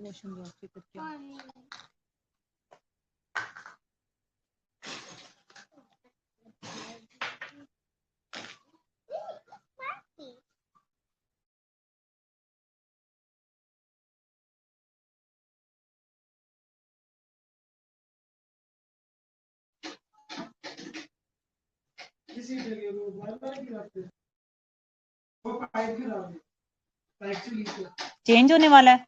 Washroom बहुत फिक्र किया। चेंज होने वाला है।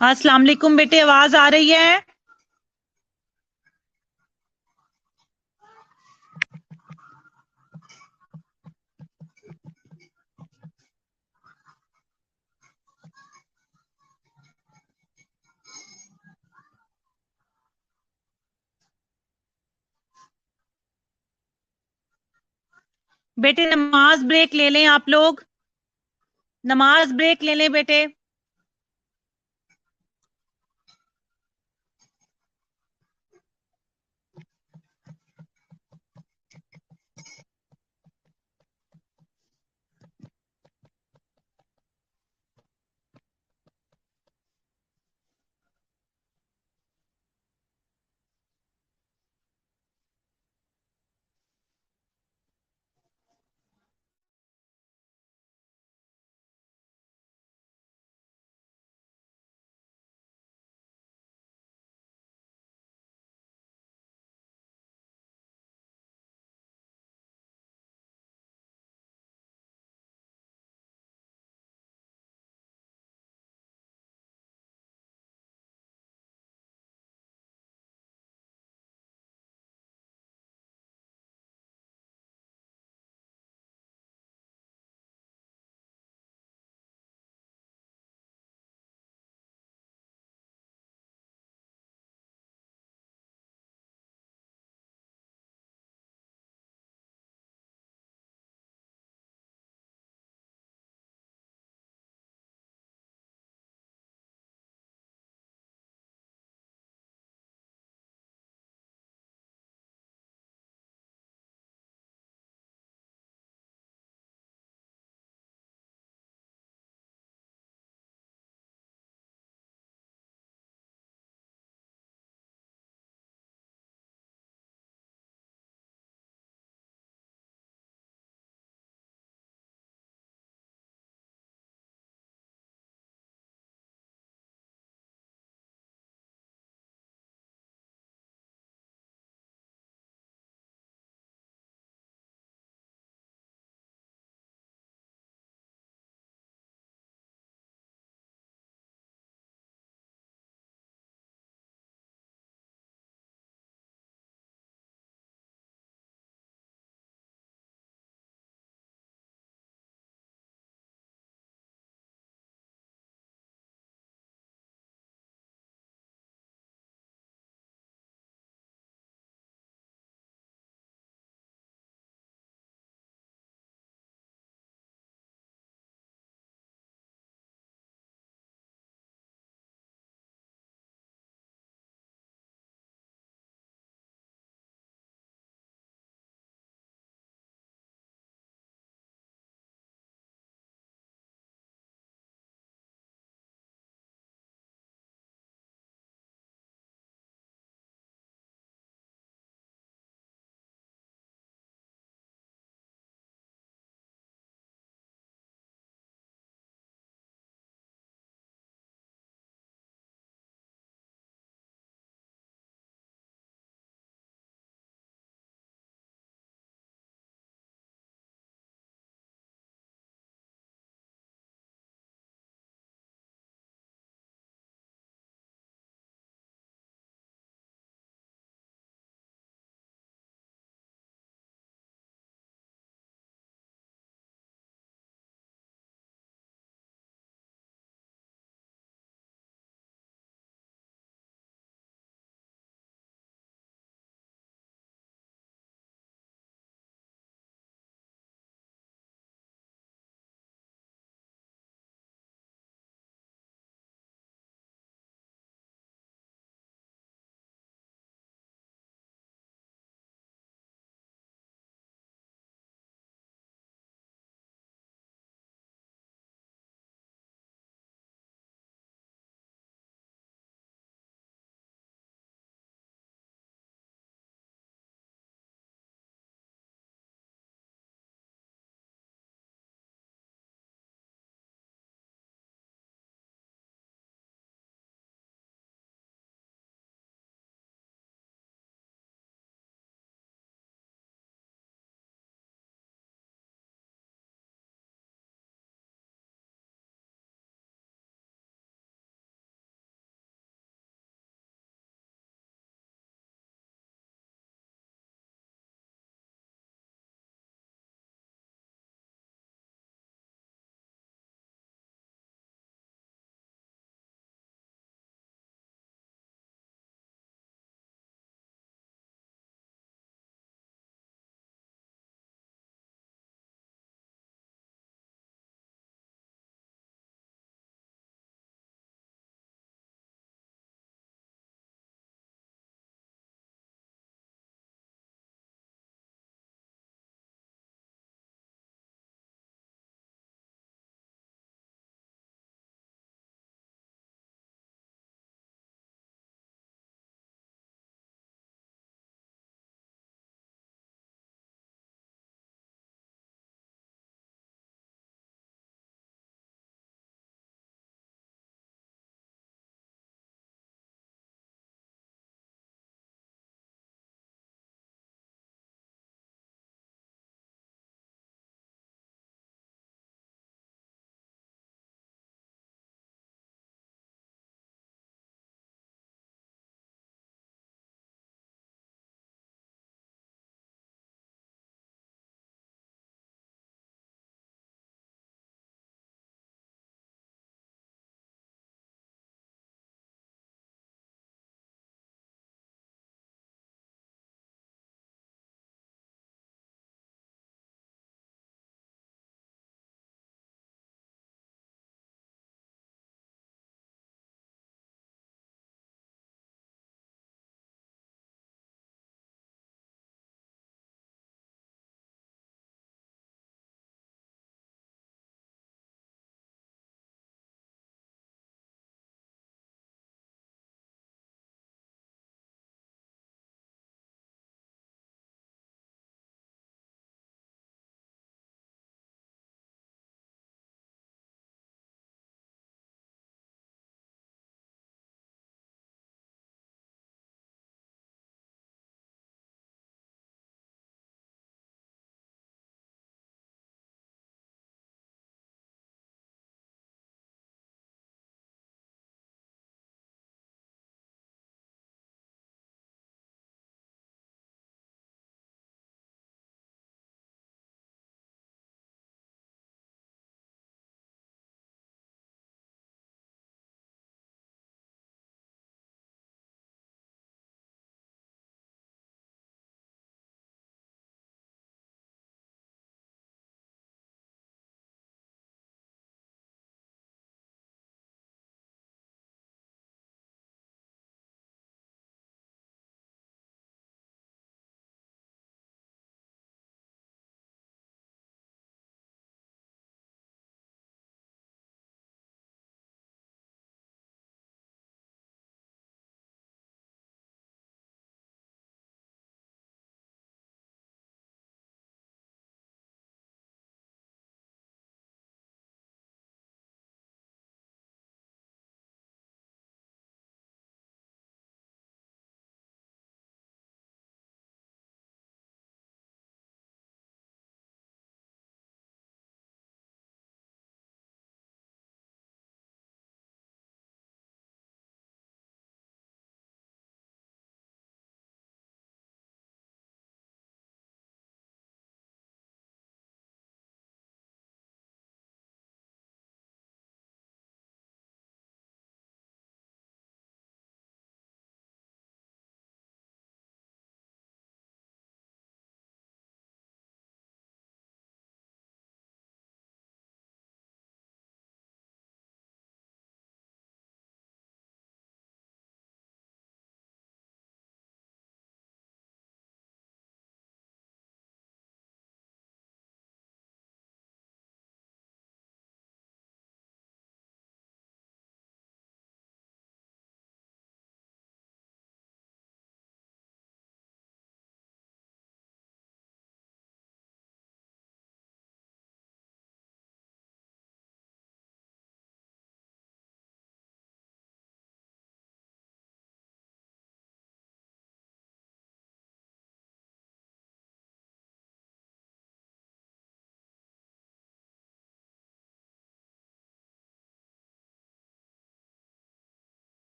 अस्सलाम वालेकुम बेटे, आवाज आ रही है? बेटे नमाज ब्रेक ले लें आप लोग, नमाज ब्रेक ले लें बेटे।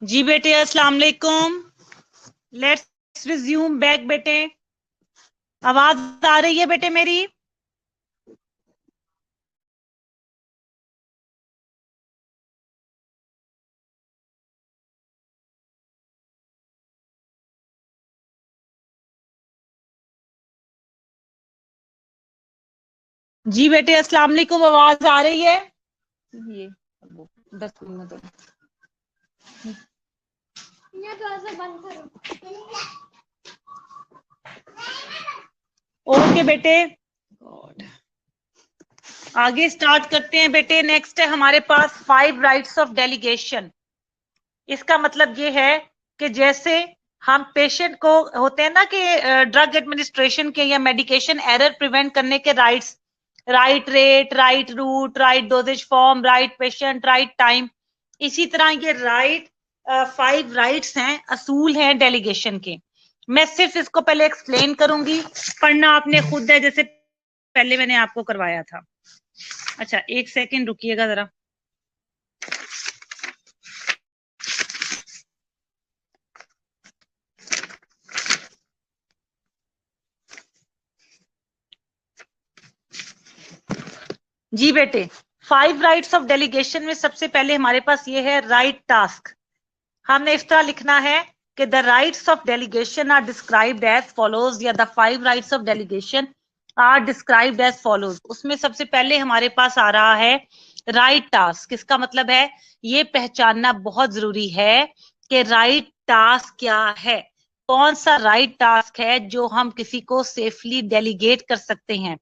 जी बेटे अस्सलाम वालेकुम। लेट्स रिज्यूम बैक बेटे। आवाज आ रही है बेटे मेरी? जी बेटे अस्सलाम वालेकुम, आवाज आ रही है? ये 10 मिनट ओके बेटे। गॉड, आगे स्टार्ट करते हैं बेटे। नेक्स्ट है हमारे पास 5 राइट्स ऑफ डेलीगेशन। इसका मतलब ये है कि जैसे हम पेशेंट को होते हैं ना कि ड्रग एडमिनिस्ट्रेशन के या मेडिकेशन एरर प्रिवेंट करने के rights, right rate, right route, right dosage form, right patient, right time, इसी तरह ये राइट 5 राइट्स हैं, असूल हैं डेलीगेशन के। मैं सिर्फ इसको पहले एक्सप्लेन करूंगी, पढ़ना आपने खुद है जैसे पहले मैंने आपको करवाया था। अच्छा एक सेकंड रुकिएगा जरा। जी बेटे, 5 राइट्स ऑफ डेलीगेशन में सबसे पहले हमारे पास ये है राइट टास्क। हमने इस तरह लिखना है कि the rights of delegation are described as follows, या the 5 rights of delegation are described as follows. उसमें सबसे पहले हमारे पास आ रहा है राइट टास्क। इसका मतलब है ये पहचानना बहुत जरूरी है कि राइट टास्क क्या है, कौन सा राइट टास्क है जो हम किसी को सेफली डेलीगेट कर सकते हैं।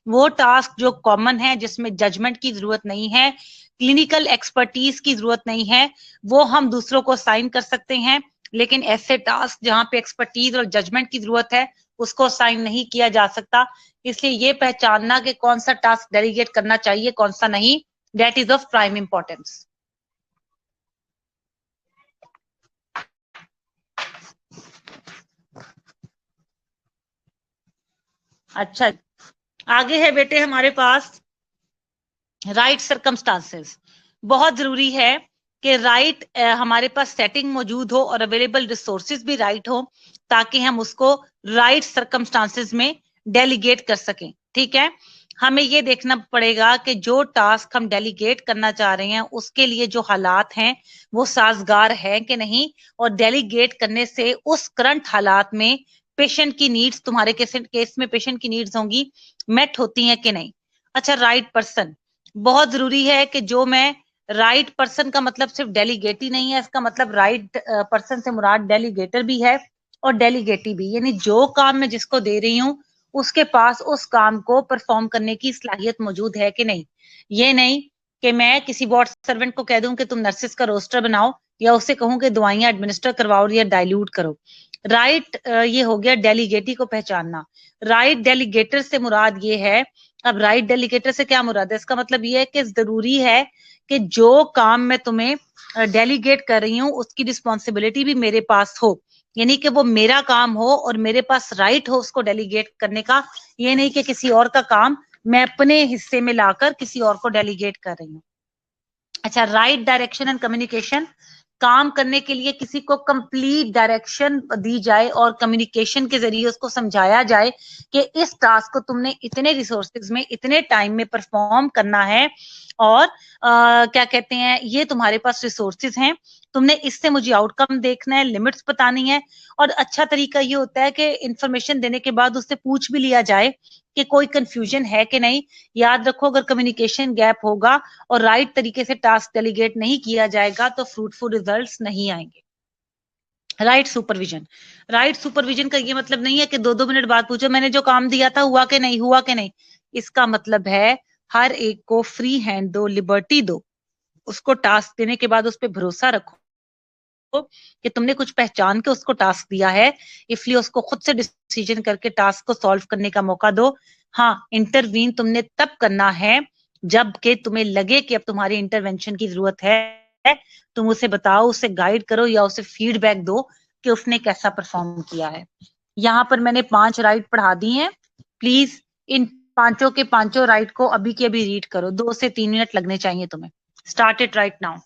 वो टास्क जो कॉमन है, जिसमें जजमेंट की जरूरत नहीं है, क्लिनिकल एक्सपर्टीज की जरूरत नहीं है, वो हम दूसरों को साइन कर सकते हैं। लेकिन ऐसे टास्क जहां पे एक्सपर्टीज और जजमेंट की जरूरत है, उसको साइन नहीं किया जा सकता। इसलिए ये पहचानना कि कौन सा टास्क डेलीगेट करना चाहिए कौन सा नहीं, that is of prime importance. अच्छा, आगे है बेटे हमारे पास राइट सर्कमस्टांसेस। बहुत जरूरी है कि राइट हमारे पास सेटिंग मौजूद हो और अवेलेबल रिसोर्सेज भी राइट हो, ताकि हम उसको राइट सर्कमस्टांसेस में डेलीगेट कर सकें। ठीक है, हमें ये देखना पड़ेगा कि जो टास्क हम डेलीगेट करना चाह रहे हैं उसके लिए जो हालात हैं वो साजगार है कि नहीं, और डेलीगेट करने से उस करंट हालात में पेशेंट की नीड्स, तुम्हारे केस में पेशेंट की नीड्स होंगी, मेट होती हैं कि नहीं। अच्छा, राइट पर्सन बहुत जरूरी है कि जो मैं राइट पर्सन का मतलब सिर्फ डेलीगेट ही नहीं है, इसका मतलब राइट पर्सन से मुराद डेलीगेटर भी है और डेलीगेटी भी, यानी जो काम मैं जिसको दे रही हूँ उसके पास उस काम को परफॉर्म करने की सलाहियत मौजूद है कि नहीं। ये नहीं कि मैं किसी वार्ड सर्वेंट को कह दूं कि तुम नर्सेस का रोस्टर बनाओ, या उसे कहूं कि दवाइयां एडमिनिस्टर करवाओ या डाइल्यूट करो। राइट ये हो गया डेलीगेटी को पहचानना। राइट डेलीगेटर से मुराद ये है, अब राइट डेलीगेटर से क्या मुराद है, इसका मतलब ये है कि जरूरी है कि जो काम मैं तुम्हें डेलीगेट कर रही हूँ उसकी रिस्पॉन्सिबिलिटी भी मेरे पास हो, यानी कि वो मेरा काम हो और मेरे पास राइट हो उसको डेलीगेट करने का। ये नहीं कि किसी और का काम मैं अपने हिस्से में लाकर किसी और को डेलीगेट कर रही हूँ। अच्छा, राइट डायरेक्शन एंड कम्युनिकेशन। काम करने के लिए किसी को कंप्लीट डायरेक्शन दी जाए और कम्युनिकेशन के जरिए उसको समझाया जाए कि इस टास्क को तुमने इतने रिसोर्सेज में इतने टाइम में परफॉर्म करना है, और क्या कहते हैं, ये तुम्हारे पास रिसोर्सेज हैं, तुमने इससे मुझे आउटकम देखना है, लिमिट्स बतानी है। और अच्छा तरीका ये होता है कि इंफॉर्मेशन देने के बाद उससे पूछ भी लिया जाए कि कोई कंफ्यूजन है कि नहीं। याद रखो, अगर कम्युनिकेशन गैप होगा और राइट तरीके से टास्क डेलीगेट नहीं किया जाएगा तो फ्रूटफुल रिजल्ट्स नहीं आएंगे। Right supervision. राइट सुपरविजन का ये मतलब नहीं है कि 2-2 मिनट बाद पूछो मैंने जो काम दिया था हुआ कि नहीं, हुआ कि नहीं। इसका मतलब है हर एक को फ्री हैंड दो, लिबर्टी दो, उसको टास्क देने के बाद उस पर भरोसा रखो कि तुमने कुछ पहचान के उसको टास्क दिया है, इसलिए उसको खुद से डिसीजन करके टास्क को सॉल्व करने का मौका दो। हाँ, इंटरवीन तुमने तब करना है जबकि तुम्हें लगे कि अब तुम्हारी इंटरवेंशन की जरूरत है। तुम उसे बताओ, उसे गाइड करो या उसे फीडबैक दो कि उसने कैसा परफॉर्म किया है। यहाँ पर मैंने 5 राइट पढ़ा दी हैं। प्लीज इन पांचों के पांचों राइट को अभी के अभी रीड करो, 2 से 3 मिनट लगने चाहिए तुम्हें। Start it right now.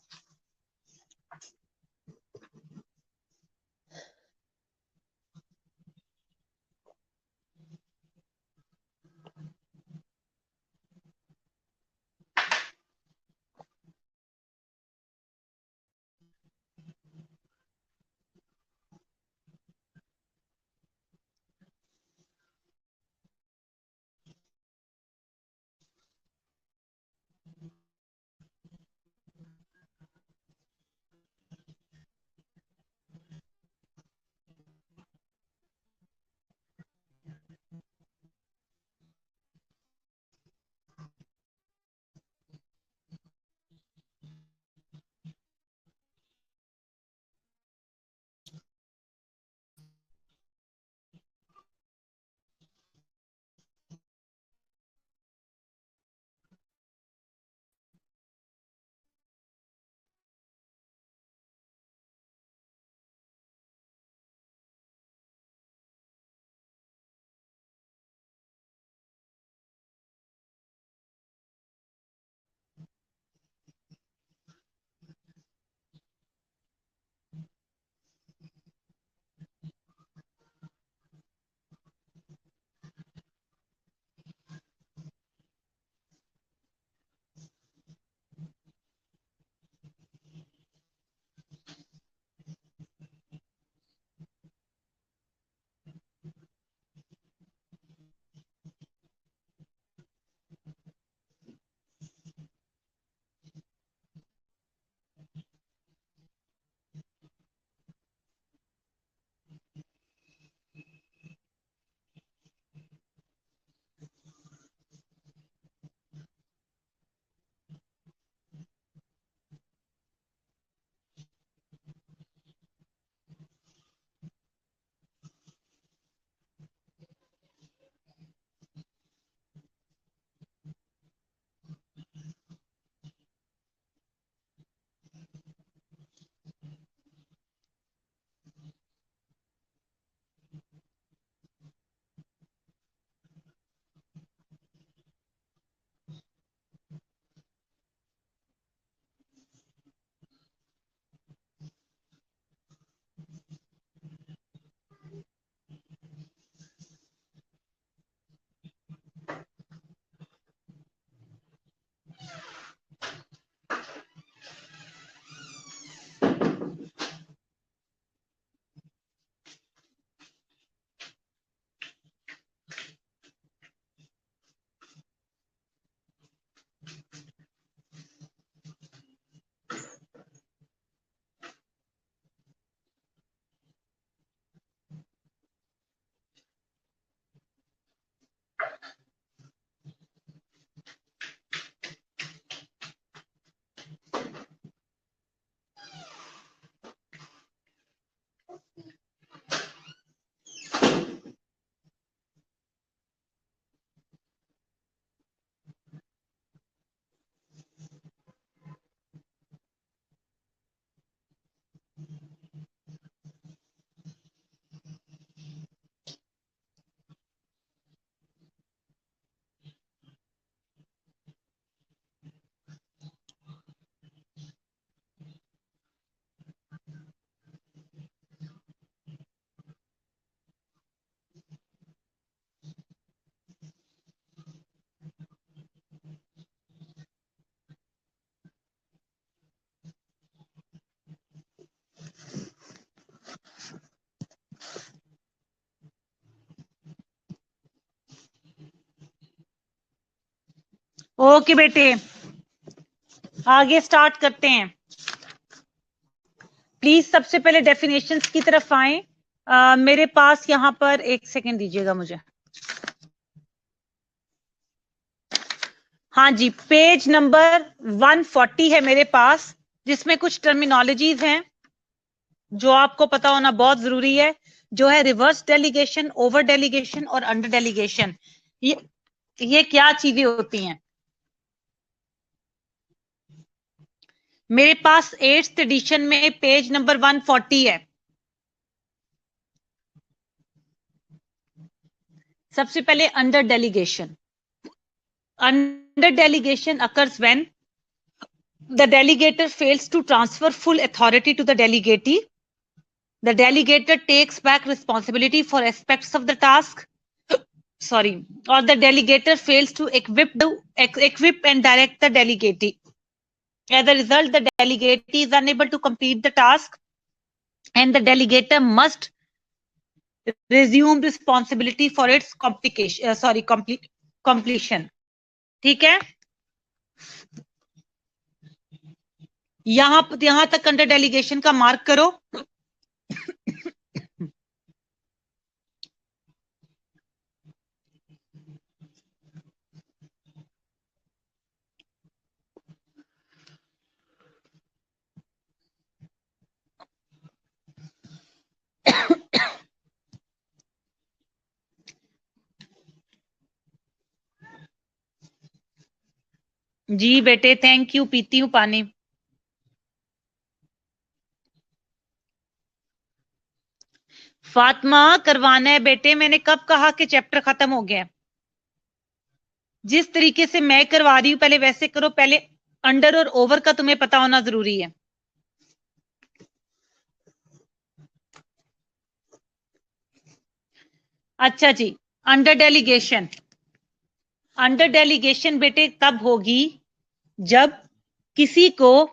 Okay बेटे, आगे स्टार्ट करते हैं। प्लीज सबसे पहले डेफिनेशंस की तरफ आए। मेरे पास यहाँ पर एक सेकंड दीजिएगा मुझे। हाँ जी, पेज नंबर 140 है मेरे पास, जिसमें कुछ टर्मिनोलॉजीज हैं जो आपको पता होना बहुत जरूरी है, जो है रिवर्स डेलीगेशन, ओवर डेलीगेशन और अंडर डेलीगेशन। ये क्या चीजें होती हैं। मेरे पास 8th एडिशन में पेज नंबर 140 है। सबसे पहले under delegation. Under delegation occurs when the delegator fails to transfer full authority to the delegatee. The delegator takes back responsibility for aspects of the task. Sorry, or the delegator fails to equip and direct the delegatee. As a result, the delegatee is unable to complete the task, and the delegator must resume responsibility for its completion. ठीक है, यहां तक under delegation का mark करो। जी बेटे, thank you, पीती हूँ पानी। फातिमा, करवाना है बेटे, मैंने कब कहा कि चैप्टर खत्म हो गया। जिस तरीके से मैं करवा रही हूं पहले वैसे करो। पहले अंडर और ओवर का तुम्हें पता होना जरूरी है। अच्छा जी, अंडर डेलीगेशन। अंडर डेलीगेशन बेटे तब होगी जब किसी को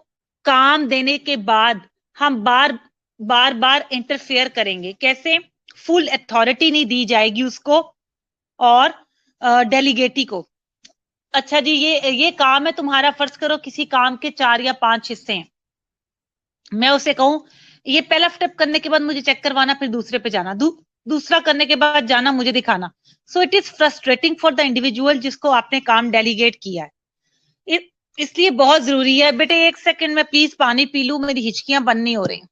काम देने के बाद हम बार बार इंटरफेयर करेंगे। कैसे? फुल अथॉरिटी नहीं दी जाएगी उसको और डेलीगेटी को। अच्छा जी, ये काम है तुम्हारा, फर्ज करो किसी काम के 4 या 5 हिस्से हैं। मैं उसे कहूं ये पहला स्टेप करने के बाद मुझे चेक करवाना, फिर दूसरे पे जाना, दूसरा करने के बाद जाना मुझे दिखाना। So it is frustrating for the individual जिसको आपने काम डेलीगेट किया है। इसलिए बहुत जरूरी है बेटे। एक सेकंड में प्लीज पानी पी लूं, मेरी हिचकियां बंद नहीं हो रही।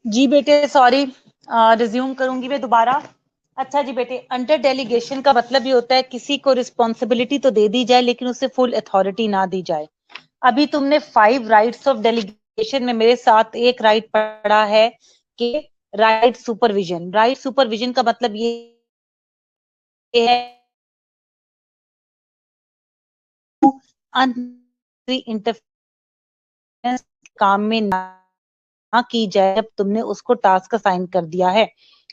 जी बेटे सॉरी, रिज्यूम करूंगी मैं दोबारा। अच्छा जी बेटे, अंडर डेलीगेशन का मतलब ये होता है किसी को रिस्पॉन्सिबिलिटी तो दे दी जाए लेकिन उसे फुल अथॉरिटी ना दी जाए। अभी तुमने 5 राइट्स ऑफ डेलीगेशन में मेरे साथ एक राइट पढ़ा है कि राइट सुपरविजन। राइट सुपरविजन का मतलब ये है इंटरफेरेंस काम में ना की जाए जब तुमने उसको टास्क असाइन कर दिया है।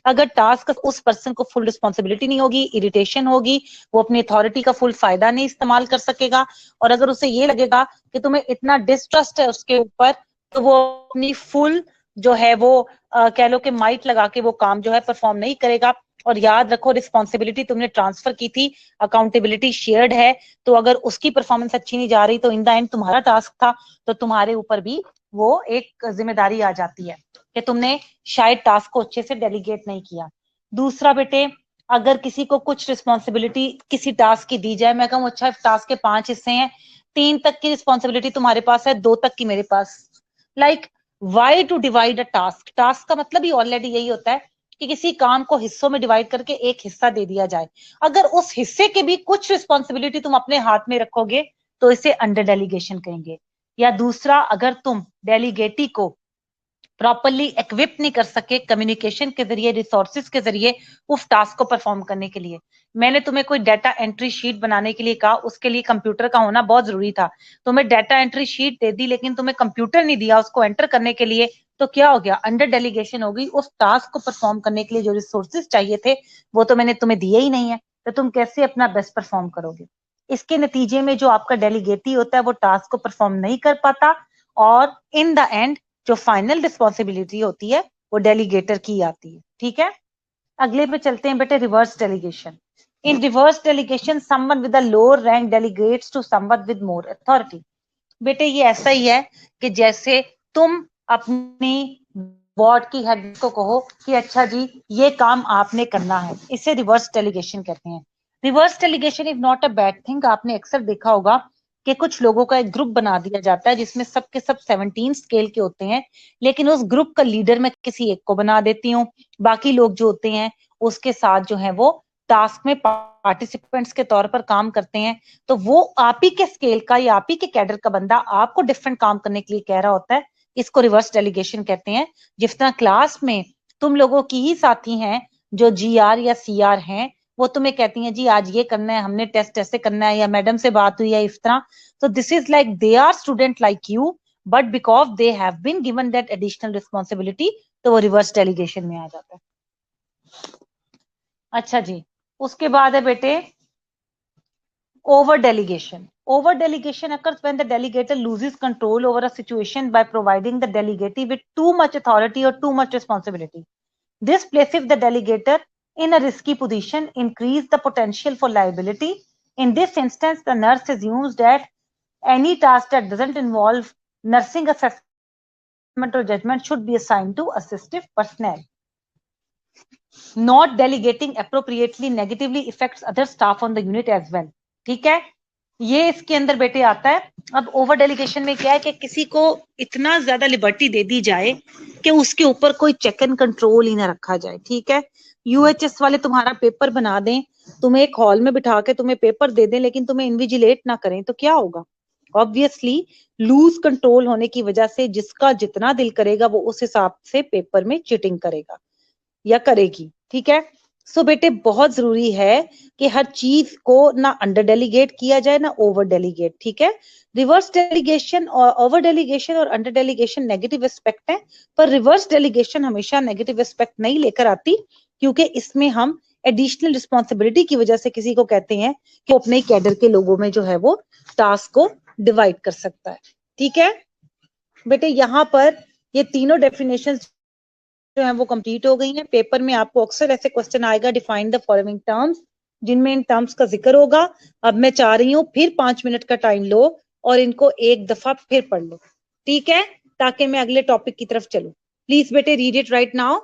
अगर टास्क उस पर्सन को फुल रिस्पॉन्सिबिलिटी नहीं होगी, इरिटेशन होगी, वो अपनी अथॉरिटी का फुल फायदा नहीं इस्तेमाल कर सकेगा, और अगर उसे ये लगेगा कि तुम्हें इतना डिस्ट्रस्ट है उसके ऊपर, तो वो अपनी फुल जो है वो कह लो कि माइट लगा के वो काम जो है परफॉर्म नहीं करेगा। और याद रखो, रिस्पॉन्सिबिलिटी तुमने ट्रांसफर की थी, अकाउंटेबिलिटी शेयर्ड है, तो अगर उसकी परफॉर्मेंस अच्छी नहीं जा रही तो इन द एंड तुम्हारा टास्क था, तो तुम्हारे ऊपर भी वो एक जिम्मेदारी आ जाती है कि तुमने शायद टास्क को अच्छे से डेलीगेट नहीं किया। दूसरा बेटे, अगर किसी को कुछ रिस्पॉन्सिबिलिटी किसी टास्क की दी जाए, मैं कहूँ अच्छा टास्क के 5 हिस्से हैं, 3 तक की रिस्पॉन्सिबिलिटी तुम्हारे पास है, 2 तक की मेरे पास, like why to divide a task. Task का मतलब ही ऑलरेडी यही होता है कि किसी काम को हिस्सों में डिवाइड करके एक हिस्सा दे दिया जाए। अगर उस हिस्से के भी कुछ रिस्पॉन्सिबिलिटी तुम अपने हाथ में रखोगे तो इसे अंडर डेलीगेशन कहेंगे। या दूसरा, अगर तुम डेलीगेटी को प्रॉपरली इक्विप नहीं कर सके कम्युनिकेशन के जरिए, रिसोर्सेज के जरिए उस टास्क को परफॉर्म करने के लिए। मैंने तुम्हें कोई डाटा एंट्री शीट बनाने के लिए कहा, उसके लिए कंप्यूटर का होना बहुत जरूरी था, तुम्हें डाटा एंट्री शीट दे दी लेकिन तुम्हें कंप्यूटर नहीं दिया उसको एंटर करने के लिए, तो क्या हो गया, अंडर डेलीगेशन होगी। उस टास्क को परफॉर्म करने के लिए जो रिसोर्सेज चाहिए थे वो तो मैंने तुम्हें दिए ही नहीं है, तो तुम कैसे अपना बेस्ट परफॉर्म करोगे। इसके नतीजे में जो आपका डेलीगेटी होता है वो टास्क को परफॉर्म नहीं कर पाता, और इन द एंड जो फाइनल रिस्पॉन्सिबिलिटी होती है वो डेलीगेटर की आती है। ठीक है, अगले पे चलते हैं बेटे, reverse delegation. In reverse delegation someone with a lower rank delegates to someone with more authority. बेटे ये ऐसा ही है कि जैसे तुम अपनी वार्ड की हेड को कहो कि अच्छा जी ये काम आपने करना है, इसे रिवर्स डेलीगेशन कहते हैं। Reverse delegation is not a bad thing. आपने अक्सर देखा होगा कि कुछ लोगों का एक ग्रुप बना दिया जाता है जिसमें सब के सब 17 स्केल के होते हैं, लेकिन उस ग्रुप का लीडर मैं किसी एक को बना देती हूँ, बाकी लोग जो होते हैं उसके साथ जो है वो टास्क में पार्टिसिपेंट्स के तौर पर काम करते हैं। तो वो आप ही के स्केल का या आप ही के कैडर का बंदा आपको डिफरेंट काम करने के लिए कह रहा होता है, इसको रिवर्स डेलीगेशन कहते हैं। जिस तरह क्लास में तुम लोगों की ही साथी हैं जो जीआर या सीआर हैं, वो तुम्हें कहती हैं जी आज ये करना है, हमने टेस्ट ऐसे करना है, या मैडम से बात हुई है इस तरह, तो this is like they are student like you, but because they have been given that additional responsibility, तो वो रिवर्स डेलीगेशन में आ जाता है। अच्छा जी, उसके बाद है बेटे over delegation. Over delegation occurs when the delegator loses control over a situation by providing the delegate with too much authority or too much responsibility. This places the delegator in a risky position, increase the potential for liability. In this instance, the nurse assumes that any task that doesn't involve nursing assessment or judgment should be assigned to assistive personnel. Not delegating appropriately negatively affects other staff on the unit as well. ठीक है, ये इसके अंदर बेटे आता है। अब over delegation में क्या है कि किसी को इतना ज्यादा लिबर्टी दे दी जाए कि उसके ऊपर कोई चेक एंड कंट्रोल ही ना रखा जाए। ठीक है, यूएचएस वाले तुम्हारा पेपर बना दें, तुम्हें एक हॉल में बिठा के तुम्हें पेपर दे दें, लेकिन तुम्हें इन्विजिलेट ना करें, तो क्या होगा, ऑब्वियसली लूज कंट्रोल होने की वजह से जिसका जितना दिल करेगा वो उस हिसाब से पेपर में चीटिंग करेगा या करेगी। ठीक है, सो बेटे बहुत जरूरी है कि हर चीज को ना अंडर डेलीगेट किया जाए ना ओवर डेलीगेट। ठीक है, रिवर्स डेलीगेशन और ओवर डेलीगेशन और अंडर डेलीगेशन नेगेटिव एस्पेक्ट है, पर रिवर्स डेलीगेशन हमेशा नेगेटिव एस्पेक्ट नहीं लेकर आती, क्योंकि इसमें हम एडिशनल रिस्पॉन्सिबिलिटी की वजह से किसी को कहते हैं कि अपने कैडर के लोगों में जो है वो टास्क को डिवाइड कर सकता है। ठीक है बेटे, यहाँ पर ये तीनों डेफिनेशन जो है वो कंप्लीट हो गई हैं। पेपर में आपको अक्सर ऐसे क्वेश्चन आएगा, डिफाइन द फॉलोइंग टर्म्स, जिनमें इन टर्म्स का जिक्र होगा। अब मैं चाह रही हूँ फिर 5 मिनट का टाइम लो और इनको एक दफा फिर पढ़ लो, ठीक है, ताकि मैं अगले टॉपिक की तरफ चलूं। प्लीज बेटे रीड इट राइट नाउ।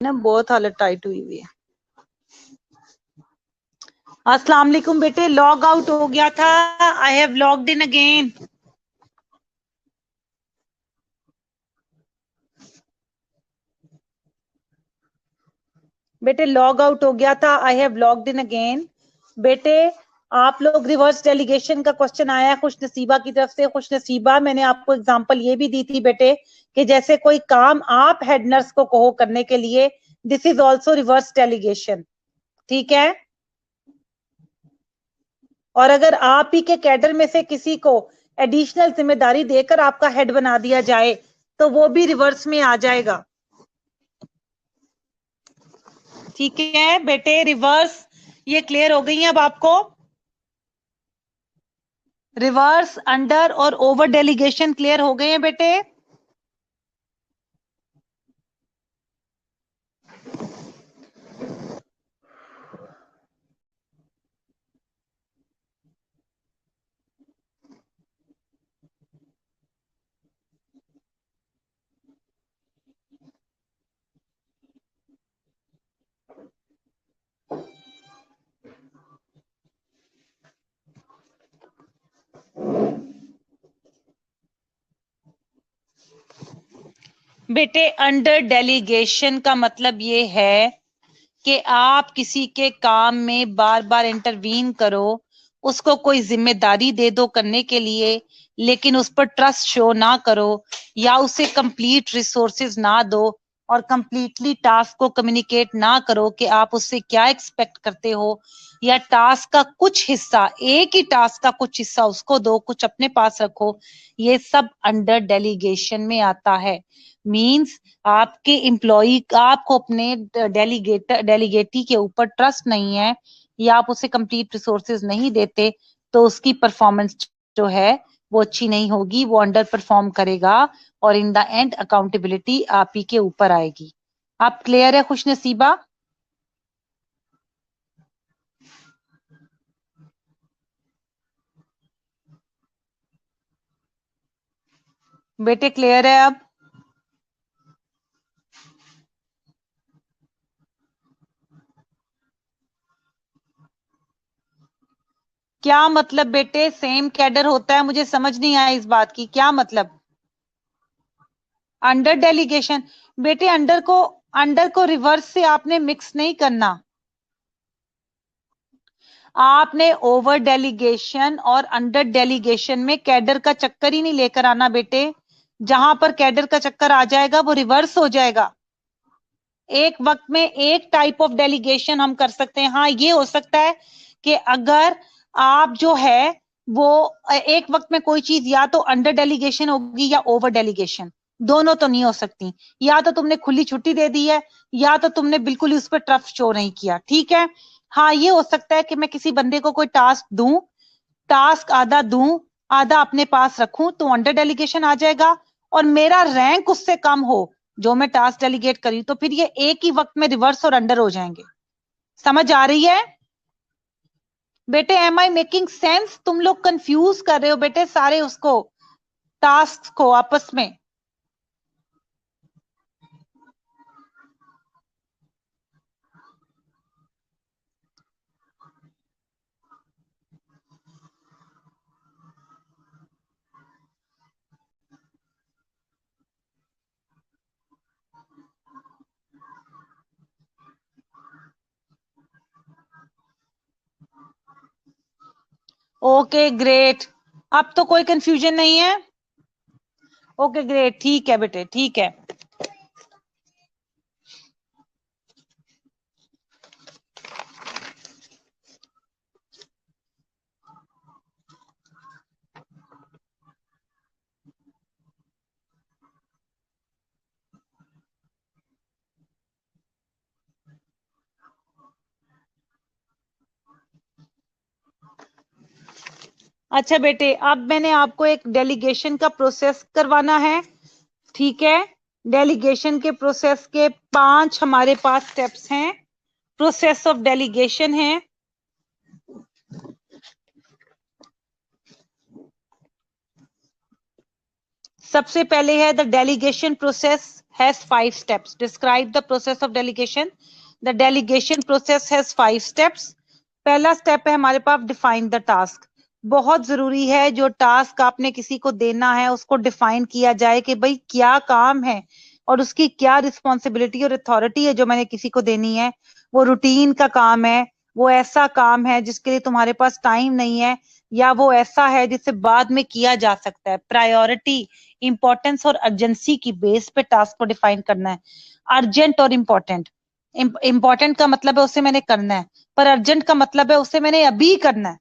ना बहुत हालत टाइट हुई हुई है। अस्सलाम वालेकुम बेटे, लॉग आउट हो गया था, I have logged in again. बेटे लॉग आउट हो गया था, I have logged in again. बेटे आप लोग रिवर्स डेलीगेशन का क्वेश्चन आया खुश नसीबा की तरफ से। खुश नसीबा, मैंने आपको एग्जांपल ये भी दी थी बेटे कि जैसे कोई काम आप हेड नर्स को कहो करने के लिए, this is also reverse delegation, ठीक है। और अगर आप ही के कैडर में से किसी को एडिशनल जिम्मेदारी देकर आपका हेड बना दिया जाए तो वो भी रिवर्स में आ जाएगा, ठीक है बेटे। रिवर्स ये क्लियर हो गई है अब आपको? रिवर्स, अंडर और ओवर डेलीगेशन क्लियर हो गए हैं बेटे? बेटे अंडर डेलीगेशन का मतलब ये है कि आप किसी के काम में बार बार इंटरवीन करो, उसको कोई जिम्मेदारी दे दो करने के लिए, लेकिन उस पर ट्रस्ट शो ना करो, या उसे कंप्लीट रिसोर्सेज ना दो और कंप्लीटली टास्क को कम्युनिकेट ना करो कि आप उससे क्या एक्सपेक्ट करते हो, या टास्क का कुछ हिस्सा, एक ही टास्क का कुछ हिस्सा उसको दो, कुछ अपने पास रखो, ये सब अंडर डेलीगेशन में आता है। मींस आपके एम्प्लॉय, आपको अपने डेलीगेटी के ऊपर ट्रस्ट नहीं है, या आप उसे कंप्लीट रिसोर्सेज नहीं देते, तो उसकी परफॉर्मेंस जो है वो अच्छी नहीं होगी, वो अंडर परफॉर्म करेगा और इन द एंड अकाउंटेबिलिटी आप ही के ऊपर आएगी। आप क्लियर है खुश नसीबा? बेटे क्लियर है अब? क्या मतलब बेटे सेम कैडर होता है? मुझे समझ नहीं आया इस बात की, क्या मतलब? अंडर डेलीगेशन बेटे, अंडर को रिवर्स से आपने मिक्स नहीं करना। आपने ओवर डेलीगेशन और अंडर डेलीगेशन में कैडर का चक्कर ही नहीं लेकर आना बेटे। जहां पर कैडर का चक्कर आ जाएगा वो रिवर्स हो जाएगा। एक वक्त में एक टाइप ऑफ डेलीगेशन हम कर सकते हैं। हाँ, ये हो सकता है कि अगर आप जो है वो एक वक्त में कोई चीज या तो अंडर डेलीगेशन होगी या ओवर डेलीगेशन, दोनों तो नहीं हो सकती। या तो तुमने खुली छुट्टी दे दी है, या तो तुमने बिल्कुल उस पर ट्रस्ट शो नहीं किया, ठीक है। हाँ, ये हो सकता है कि मैं किसी बंदे को कोई टास्क दूं, टास्क आधा दूं, आधा अपने पास रखूं, तो अंडर डेलीगेशन आ जाएगा। और मेरा रैंक उससे कम हो जो मैं टास्क डेलीगेट करी, तो फिर ये एक ही वक्त में रिवर्स और अंडर हो जाएंगे। समझ आ रही है बेटे? Am I making sense? तुम लोग कंफ्यूज कर रहे हो बेटे सारे उसको, टास्क को आपस में। ओके ग्रेट, अब तो कोई कंफ्यूजन नहीं है। ओके ग्रेट, ठीक है बेटे, ठीक है। अच्छा बेटे, अब मैंने आपको एक डेलीगेशन का प्रोसेस करवाना है, ठीक है। डेलीगेशन के प्रोसेस के 5 हमारे पास स्टेप्स हैं। प्रोसेस ऑफ डेलीगेशन है, सबसे पहले है the delegation process has 5 steps. Describe the process of delegation. The delegation process has 5 steps. पहला स्टेप है हमारे पास डिफाइन द टास्क. बहुत जरूरी है जो टास्क आपने किसी को देना है उसको डिफाइन किया जाए कि भाई क्या काम है और उसकी क्या रिस्पॉन्सिबिलिटी और अथॉरिटी है जो मैंने किसी को देनी है. वो रूटीन का काम है, वो ऐसा काम है जिसके लिए तुम्हारे पास टाइम नहीं है, या वो ऐसा है जिसे बाद में किया जा सकता है. प्रायोरिटी, इंपॉर्टेंस और अर्जेंसी की बेस पे टास्क को डिफाइन करना है. अर्जेंट और इम्पोर्टेंट. इम्पोर्टेंट का मतलब है उसे मैंने करना है, पर अर्जेंट का मतलब है उसे मैंने अभी करना है.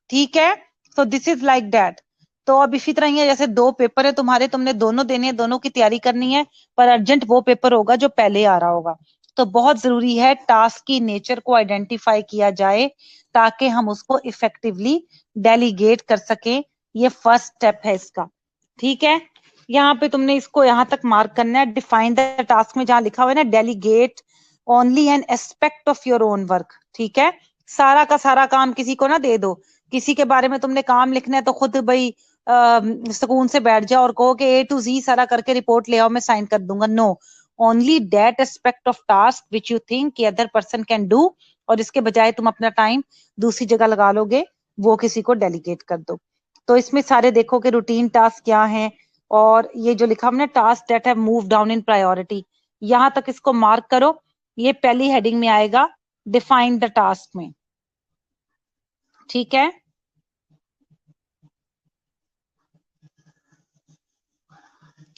ठीक है, so this is like that. तो अब इसी तरह ही है, जैसे 2 पेपर है तुम्हारे, तुमने दोनों देने हैं, दोनों की तैयारी करनी है, पर अर्जेंट वो पेपर होगा जो पहले आ रहा होगा. तो बहुत जरूरी है टास्क की नेचर को आइडेंटिफाई किया जाए ताकि हम उसको इफेक्टिवली डेलीगेट कर सकें. ये फर्स्ट स्टेप है इसका. ठीक है, यहाँ पे तुमने इसको यहाँ तक मार्क करना है. डिफाइन द टास्क में जहां लिखा हुआ है ना delegate only an aspect of your own work. ठीक है, सारा का सारा काम किसी को ना दे दो. किसी के बारे में तुमने काम लिखना है तो खुद भाई सुकून से बैठ जाओ और कहो कि A to Z सारा करके रिपोर्ट ले आओ, मैं साइन कर दूंगा. No, only that aspect of task which you think कि अदर पर्सन कैन डू, और इसके बजाय तुम अपना टाइम दूसरी जगह लगा लोगे, वो किसी को डेलीगेट कर दो. तो इसमें सारे देखो कि रूटीन टास्क क्या है, और ये जो लिखा हमने task that have move down in priority, यहां तक इसको मार्क करो. ये पहली हेडिंग में आएगा डिफाइन द टास्क में. ठीक है,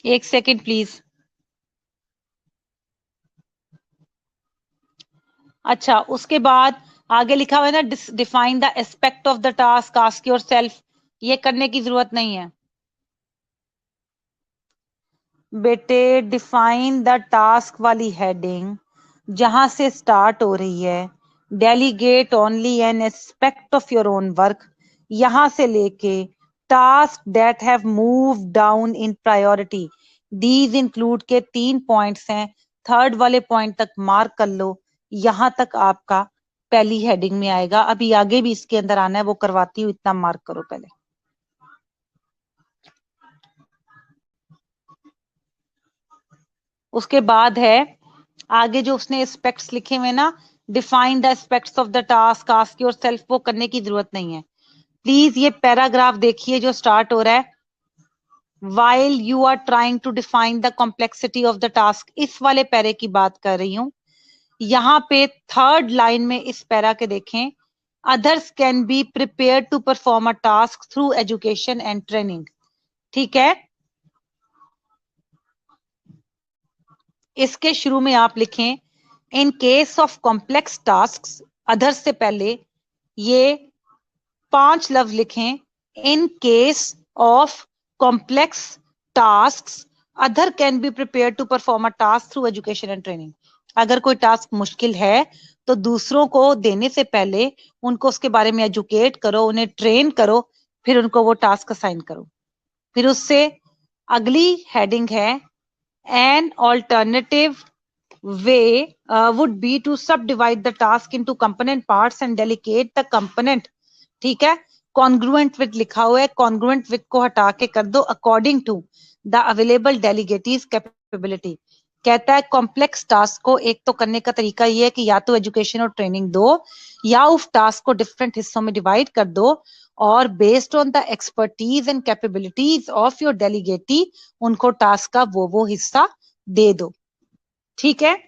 एक सेकंड प्लीज. अच्छा, उसके बाद आगे लिखा हुआ है ना define the aspect of the task, ask yourself. ये करने की जरूरत नहीं है बेटे. डिफाइन द टास्क वाली हेडिंग जहां से स्टार्ट हो रही है delegate only an aspect of your own work, यहां से लेके task that have move down in priority, these include के 3 पॉइंट्स हैं. थर्ड वाले पॉइंट तक मार्क कर लो. यहां तक आपका पहली हेडिंग में आएगा. अभी आगे भी इसके अंदर आना है, वो करवाती हूँ, इतना मार्क करो पहले. उसके बाद है आगे जो उसने एस्पेक्ट्स लिखे हुए ना, define the aspects of the task, ask yourself, वो करने की जरूरत नहीं है. प्लीज ये पैराग्राफ देखिए जो स्टार्ट हो रहा है, while you are trying to define the complexity of the task. इस वाले पैरे की बात कर रही हूं. यहाँ पे थर्ड लाइन में इस पैरा के देखें, others can be prepared to perform a task through education and training. ठीक है, इसके शुरू में आप लिखें in case of complex task. Other से पहले ये 5 लफ्ज लिखें. In case of complex task other can be prepare to perform a task through education and training. अगर कोई टास्क मुश्किल है तो दूसरों को देने से पहले उनको उसके बारे में एजुकेट करो, उन्हें ट्रेन करो, फिर उनको वो टास्क असाइन करो. फिर उससे अगली हेडिंग है an alternative way would be to subdivide the task into component parts and delegate the component. ठीक है, congruent with लिखा हुआ है, congruent with को हटा के कर दो according to the available delegatees capability. कहता है कॉम्प्लेक्स टास्क को एक तो करने का तरीका ये है कि या तो एजुकेशन और ट्रेनिंग दो, या उस टास्क को डिफरेंट हिस्सों में डिवाइड कर दो, और based on the expertise and capabilities of your delegatee उनको टास्क का वो हिस्सा दे दो. ठीक है,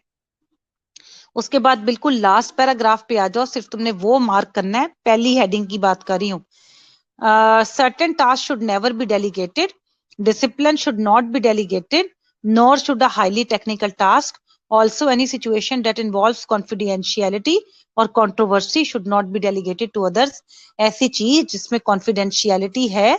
उसके बाद बिल्कुल लास्ट पैराग्राफ पे आ जाओ. सिर्फ तुमने वो मार्क करना है, पहली हेडिंग की बात कर रही हूँ. Certain task should never be delegated, discipline should not be delegated, nor should a highly technical task. Also, any situation that involves confidentiality or controversy should not be delegated to others. ऐसी चीज जिसमें confidentiality है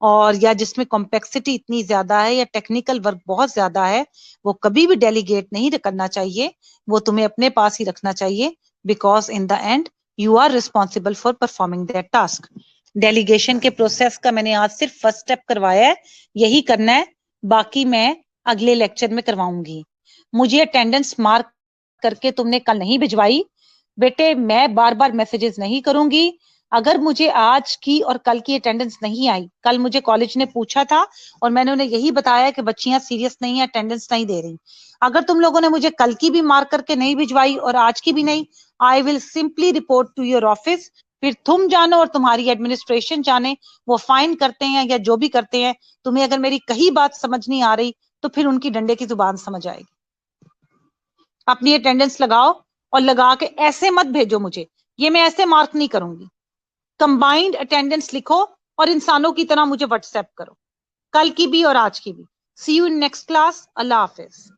और या जिसमें complexity इतनी ज्यादा है या टेक्निकल वर्क बहुत ज्यादा है, वो कभी भी डेलीगेट नहीं करना चाहिए, वो तुम्हें अपने पास ही रखना चाहिए. Because in the end you are responsible for performing that task. Delegation के प्रोसेस का मैंने आज सिर्फ फर्स्ट स्टेप करवाया है, यही करना है, बाकी मैं अगले लेक्चर में करवाऊंगी. मुझे अटेंडेंस मार्क करके तुमने कल नहीं भिजवाई बेटे, मैं बार बार मैसेजेस नहीं करूंगी. अगर मुझे आज की और कल की अटेंडेंस नहीं आई, कल मुझे कॉलेज ने पूछा था और मैंने उन्हें यही बताया कि बच्चियां सीरियस नहीं है, अटेंडेंस नहीं दे रही, अगर तुम लोगों ने मुझे कल की भी मार्क करके नहीं भिजवाई और आज की भी नहीं, I will simply report to your office. फिर तुम जानो और तुम्हारी एडमिनिस्ट्रेशन जाने, वो फाइन करते हैं या जो भी करते हैं। तुम्हें अगर मेरी कही बात समझ नहीं आ रही तो फिर उनकी डंडे की जुबान समझ आएगी। अपनी अटेंडेंस लगाओ और लगा के ऐसे मत भेजो मुझे, ये मैं ऐसे मार्क नहीं करूंगी। कंबाइंड अटेंडेंस लिखो और इंसानों की तरह मुझे व्हाट्सएप करो, कल की भी और आज की भी। See you in next class. अल्लाह हाफिज।